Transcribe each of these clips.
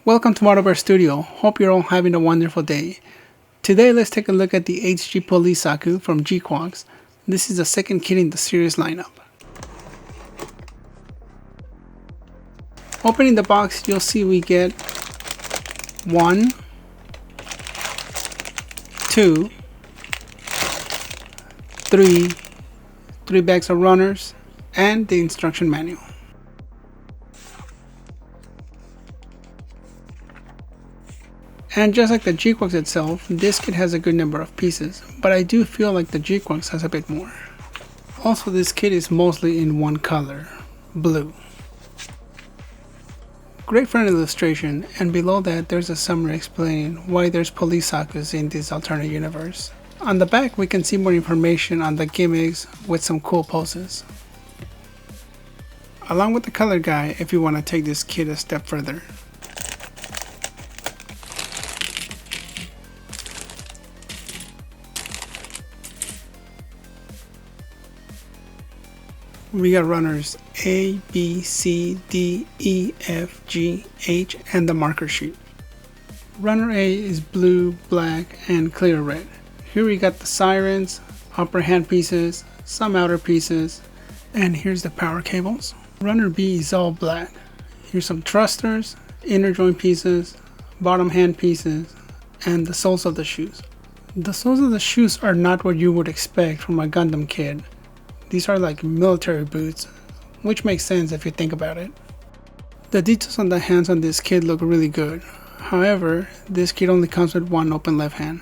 Welcome to ModelBear Studio. Hope you're all having a wonderful day. Today let's take a look at the HG Police Zaku from GquuuuuuX. This is the second kit in the series lineup. Opening the box, you'll see we get 1, 2, 3 bags of runners, and the instruction manual. And just like the GquuuuuuX itself, this kit has a good number of pieces, but I do feel like the GquuuuuuX has a bit more. Also, this kit is mostly in one color, blue. Great for an illustration, and below that there's a summary explaining why there's Police Zakus in this alternate universe. On the back we can see more information on the gimmicks with some cool poses. Along with the color guide if you want to take this kit a step further. We got runners A, B, C, D, E, F, G, H, and the marker sheet. Runner A is blue, black, and clear red. Here we got the sirens, upper hand pieces, some outer pieces, and here's the power cables. Runner B is all black. Here's some thrusters, inner joint pieces, bottom hand pieces, and the soles of the shoes. The soles of the shoes are not what you would expect from a Gundam kit. These are like military boots, which makes sense if you think about it. The details on the hands on this kit look really good. However, this kit only comes with one open left hand.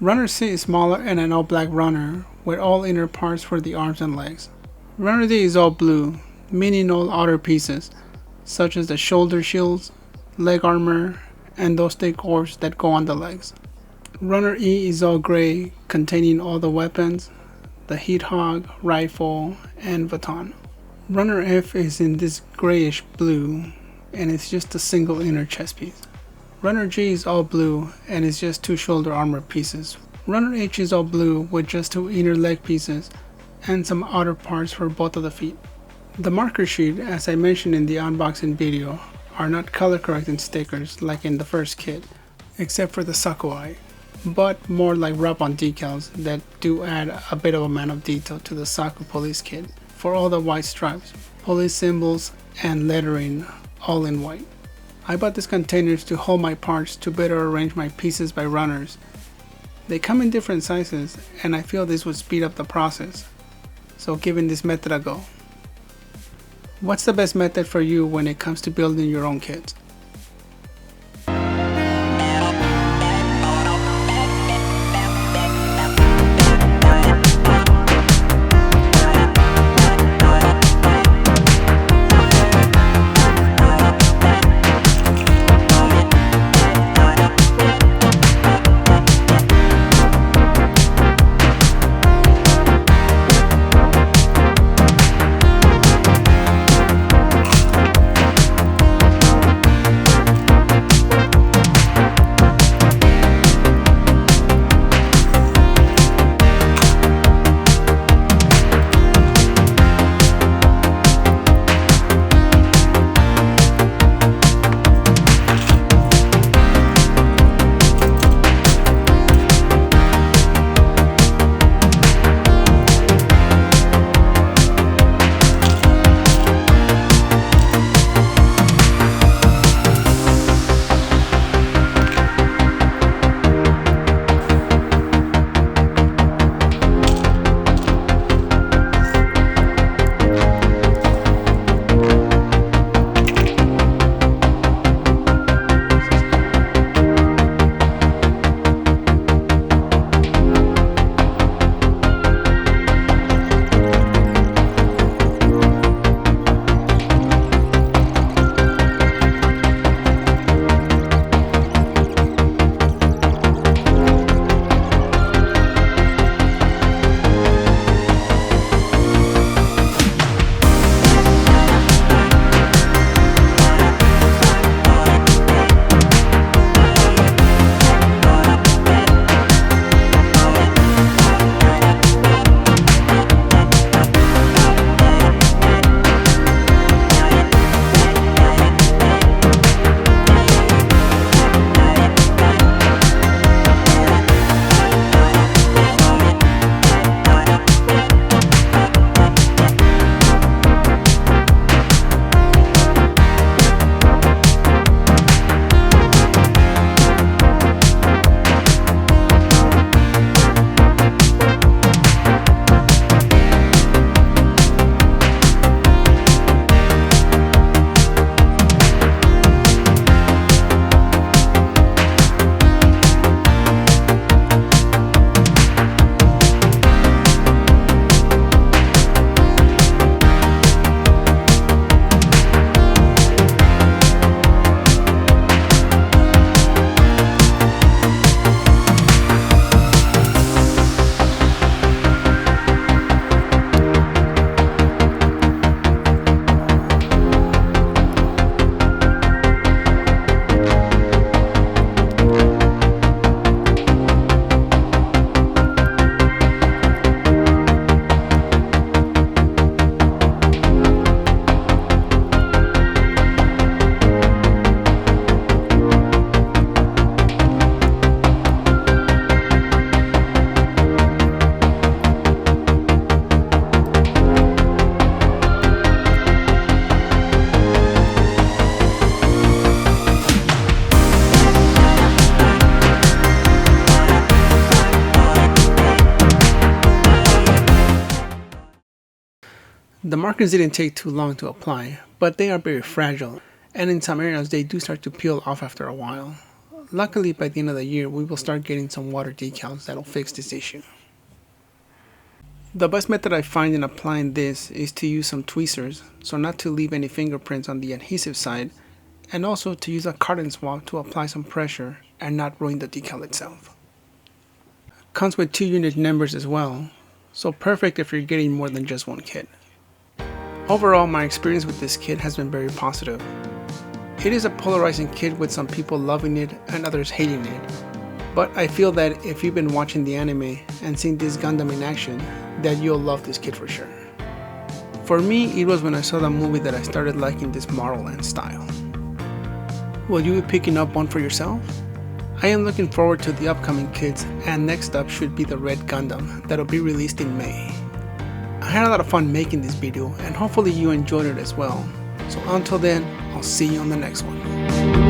Runner C is smaller and an all black runner with all inner parts for the arms and legs. Runner D is all blue, meaning all outer pieces, such as the shoulder shields, leg armor, and those thick orbs that go on the legs. Runner E is all gray, containing all the weapons, the heat hog, rifle, and baton. Runner F is in this grayish blue, and it's just a single inner chest piece. Runner G is all blue, and it's just 2 shoulder armor pieces. Runner H is all blue with just 2 inner leg pieces, and some outer parts for both of the feet. The marker sheet, as I mentioned in the unboxing video, are not color correcting stickers like in the first kit, except for the Zaku eye, but more like rub-on decals that do add a bit of amount of detail to the Zaku police kit for all the white stripes, police symbols, and lettering all in white. I bought these containers to hold my parts to better arrange my pieces by runners. They come in different sizes, and I feel this would speed up the process, so giving this method a go. What's the best method for you when it comes to building your own kits? The markers didn't take too long to apply, but they are very fragile, and in some areas they do start to peel off after a while. Luckily, by the end of the year, we will start getting some water decals that'll fix this issue. The best method I find in applying this is to use some tweezers, so not to leave any fingerprints on the adhesive side, and also to use a cotton swab to apply some pressure and not ruin the decal itself. Comes with 2 unit numbers as well, so perfect if you're getting more than just one kit. Overall, my experience with this kit has been very positive. It is a polarizing kit with some people loving it and others hating it, but I feel that if you've been watching the anime and seen this Gundam in action, that you'll love this kit for sure. For me, it was when I saw the movie that I started liking this model and style. Will you be picking up one for yourself? I am looking forward to the upcoming kits, and next up should be the Red Gundam that'll be released in May. I had a lot of fun making this video, and hopefully you enjoyed it as well. So until then, I'll see you on the next one.